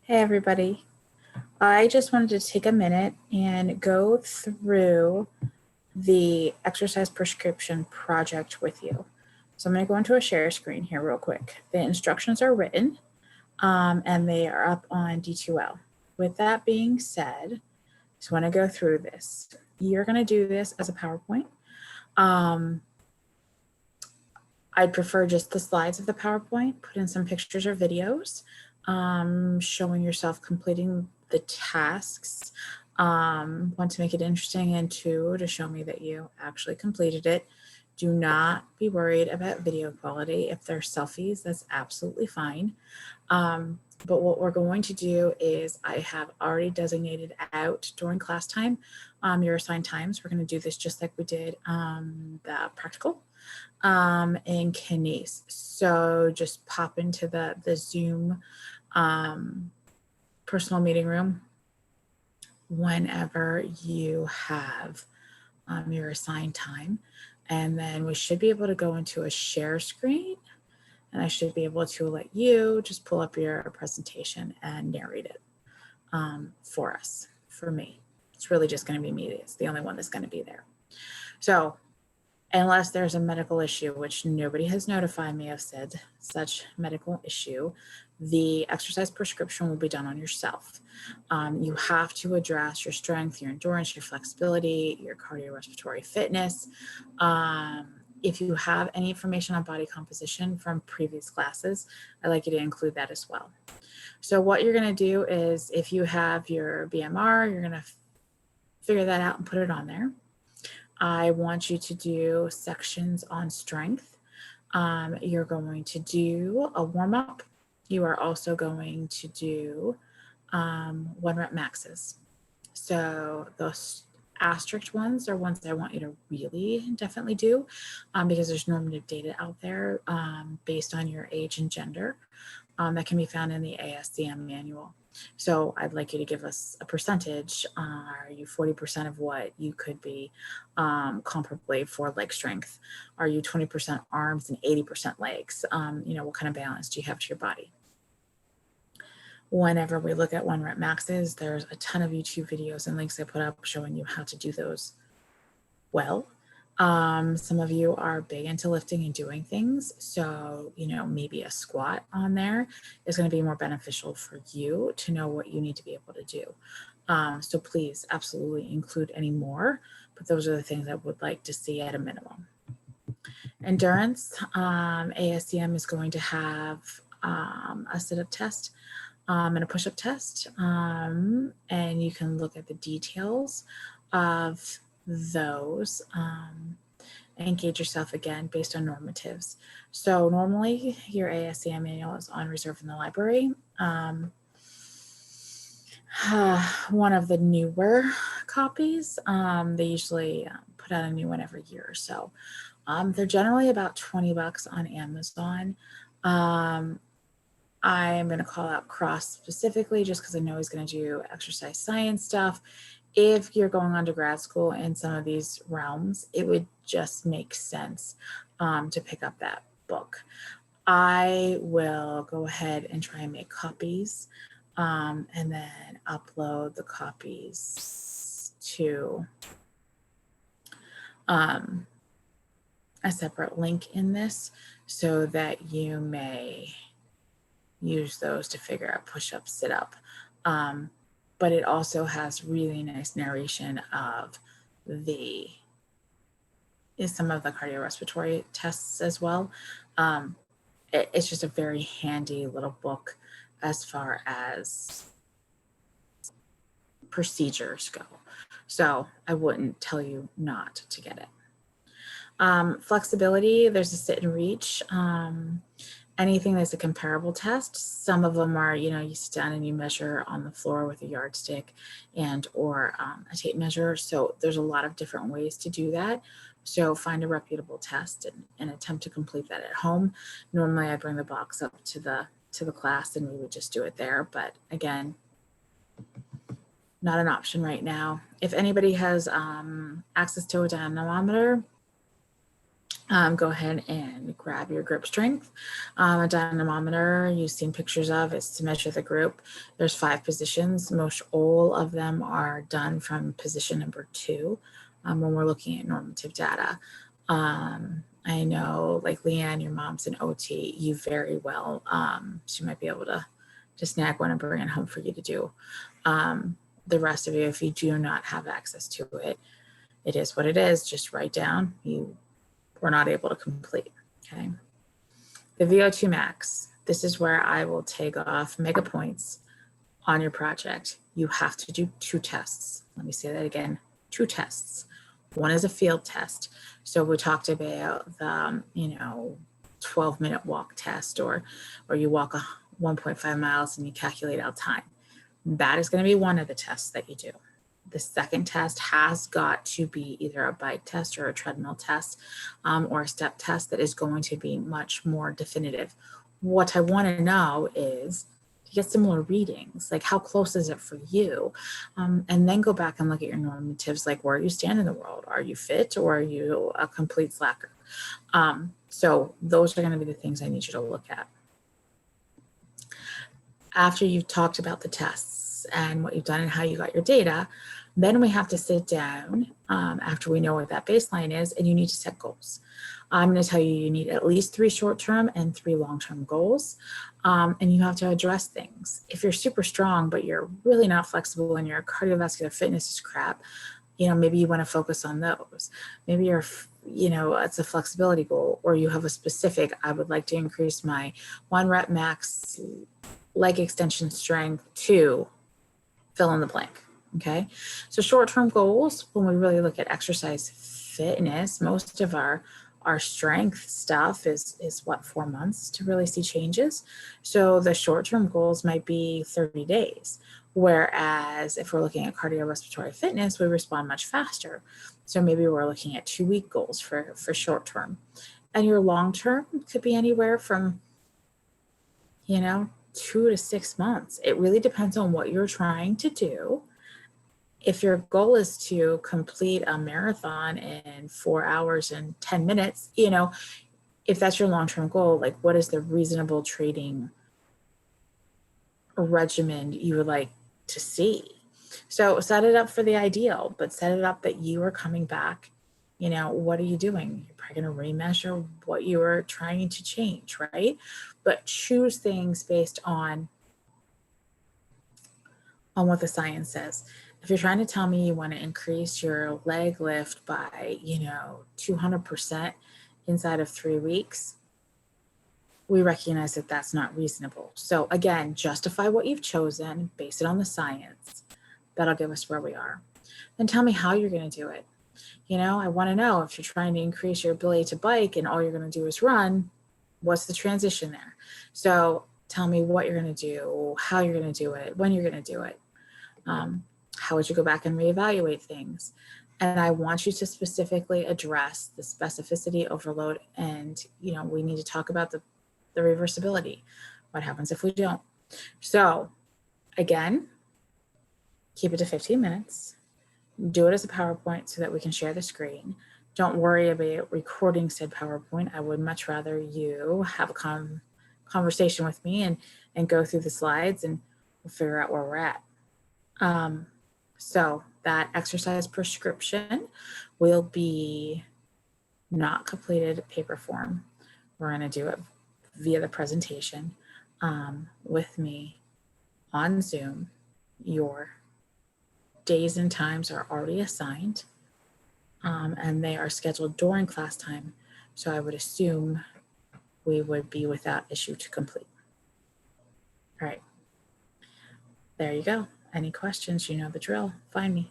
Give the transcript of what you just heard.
Hey everybody. I just wanted to take a minute and go through the exercise prescription project with you. So I'm going to go into a share screen here real quick. The instructions are written and they are up on D2L. With that being said, I just want to go through this. You're going to do this as a PowerPoint. I'd prefer just the slides of the PowerPoint, put in some pictures or videos showing yourself completing the tasks. One, to make it interesting, and two, to show me that you actually completed it. Do not be worried about video quality. If they're selfies, that's absolutely fine. But what we're going to do is I have already designated out during class time your assigned times. We're going to do this just like we did the practical in Kines. So just pop into the Zoom personal meeting room whenever you have your assigned time. And then we should be able to go into a share screen, and I should be able to let you just pull up your presentation and narrate it for us, for me. It's really just going to be me. It's the only one that's going to be there. So unless there's a medical issue, which nobody has notified me of said such medical issue, the exercise prescription will be done on yourself. You have to address your strength, your endurance, your flexibility, your cardiorespiratory fitness. If you have any information on body composition from previous classes, I'd like you to include that as well. So what you're going to do is, if you have your BMR, you're going to figure that out and put it on there. I want you to do sections on strength. You're going to do a warm-up. You are also going to do 1 rep maxes. So those asterisk ones are ones that I want you to really definitely do because there's normative data out there based on your age and gender that can be found in the ASCM manual. So I'd like you to give us a percentage. Are you 40% of what you could be comparably for leg strength? Are you 20% arms and 80% legs? What kind of balance do you have to your body? Whenever we look at 1 rep maxes, there's a ton of YouTube videos and links I put up showing you how to do those well. Some of you are big into lifting and doing things. So, maybe a squat on there is going to be more beneficial for you to know what you need to be able to do. So please absolutely include any more, but those are the things I would like to see at a minimum. Endurance, ASCM is going to have a sit-up test and a push-up test. And you can look at the details of those and gauge yourself again based on normatives. So normally your ASCM manual is on reserve in the library. One of the newer copies, they usually put out a new one every year or so. They're generally about $20 on Amazon. I am going to call out Cross specifically just because I know he's going to do exercise science stuff. If you're going on to grad school in some of these realms, it would just make sense to pick up that book. I will go ahead and try and make copies and then upload the copies to a separate link in this so that you may use those to figure out push-up, sit-up. But it also has really nice narration of some of the cardiorespiratory tests as well. It's just a very handy little book as far as procedures go. So I wouldn't tell you not to get it. Flexibility, there's a sit and reach. Anything that's a comparable test. Some of them are, you sit down and you measure on the floor with a yardstick or a tape measure. So there's a lot of different ways to do that. So find a reputable test and attempt to complete that at home. Normally I bring the box up to the class and we would just do it there. But again, not an option right now. If anybody has access to a dynamometer, Go ahead and grab your grip strength. A dynamometer you've seen pictures of is to measure the group. There's 5 positions. Most all of them are done from position number 2 when we're looking at normative data. I know, like Leanne, your mom's an OT, you very well. She might be able to snag one and bring it home for you to do. The rest of you, if you do not have access to it, it is what it is. Just write down you were not able to complete. Okay. The VO2 max. This is where I will take off mega points on your project. You have to do 2 tests. Let me say that again. 2 tests. One is a field test. So we talked about the, 12-minute walk test, or you walk 1.5 miles and you calculate out time. That is going to be one of the tests that you do. The second test has got to be either a bike test or a treadmill test, or a step test that is going to be much more definitive. What I want to know is to get similar readings, like how close is it for you? And then go back and look at your normatives, like where you stand in the world. Are you fit, or are you a complete slacker? So those are going to be the things I need you to look at. After you've talked about the tests and what you've done and how you got your data, then we have to sit down after we know what that baseline is, and you need to set goals. I'm going to tell you need at least 3 short-term and 3 long-term goals, and you have to address things. If you're super strong, but you're really not flexible and your cardiovascular fitness is crap, maybe you want to focus on those. Maybe it's a flexibility goal, or you have a specific, I would like to increase my 1 rep max leg extension strength to fill in the blank. Okay. So short-term goals, when we really look at exercise fitness, most of our strength stuff is what, 4 months to really see changes. So the short-term goals might be 30 days. Whereas if we're looking at cardiorespiratory fitness, we respond much faster. So maybe we're looking at 2-week goals for short-term. And your long-term could be anywhere from, 2 to 6 months. It really depends on what you're trying to do. If your goal is to complete a marathon in 4 hours and 10 minutes, if that's your long-term goal, like what is the reasonable training regimen you would like to see? So set it up for the ideal, but set it up that you are coming back. What are you doing? You're probably going to remeasure what you are trying to change, right? But choose things based on what the science says. If you're trying to tell me you want to increase your leg lift by, 200% inside of 3 weeks, we recognize that that's not reasonable. So again, justify what you've chosen, base it on the science. That'll give us where we are. Then tell me how you're going to do it. I want to know, if you're trying to increase your ability to bike and all you're going to do is run, what's the transition there? So tell me what you're going to do, how you're going to do it, when you're going to do it. How would you go back and reevaluate things? And I want you to specifically address the specificity overload. And, we need to talk about the reversibility. What happens if we don't? So again, keep it to 15 minutes. Do it as a PowerPoint so that we can share the screen. Don't worry about recording said PowerPoint. I would much rather you have a conversation with me and go through the slides, and we'll figure out where we're at. So that exercise prescription will be not completed paper form. We're going to do it via the presentation with me on Zoom. Your days and times are already assigned, and they are scheduled during class time. So I would assume we would be without issue to complete. All right. There you go. Any questions? You know the drill. Find me.